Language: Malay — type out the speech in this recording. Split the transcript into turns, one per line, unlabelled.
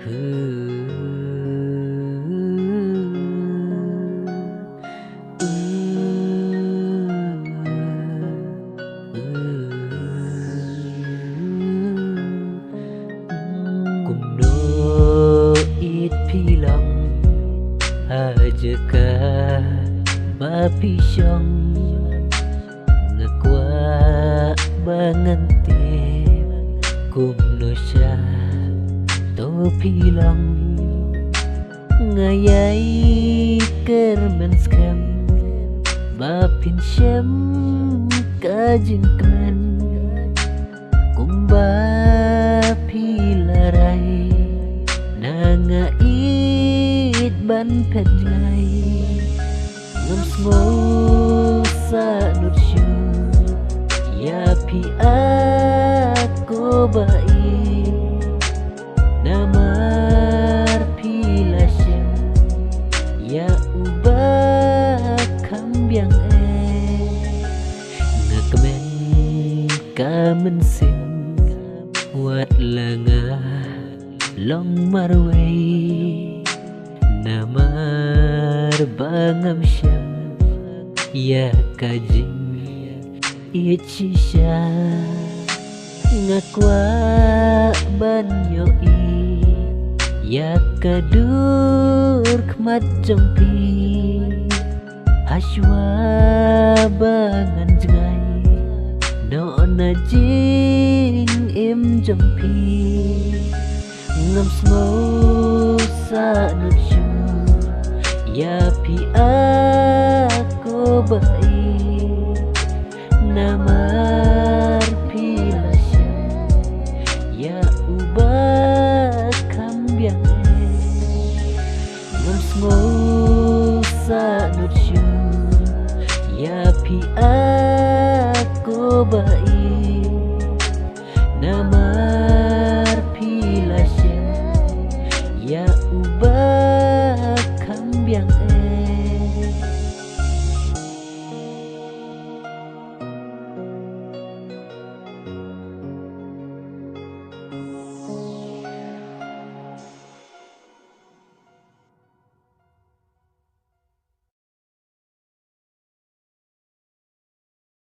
Kumnoit pilang aja ka mapisyong ngakwa bangantip kumno siya to pilang ngayay kermen skam mapin siyam kajin kemen kumba pilaray nangait ban pedlay ngams mo sa nutsyo yapi ako bai namar pila siya ya ubah kambyang ngakamen kamen sim wat langa long marway namar bangam siya ya kajing ichi siya ngakwa banyoi ya kadur kmat jempi haswa bangan jengay no najing im jempi ngam smo sa nutsyo ya pi ako bai namar pila siya ya ubah kambyang ngam smo sa nutsyo ya pi ako bai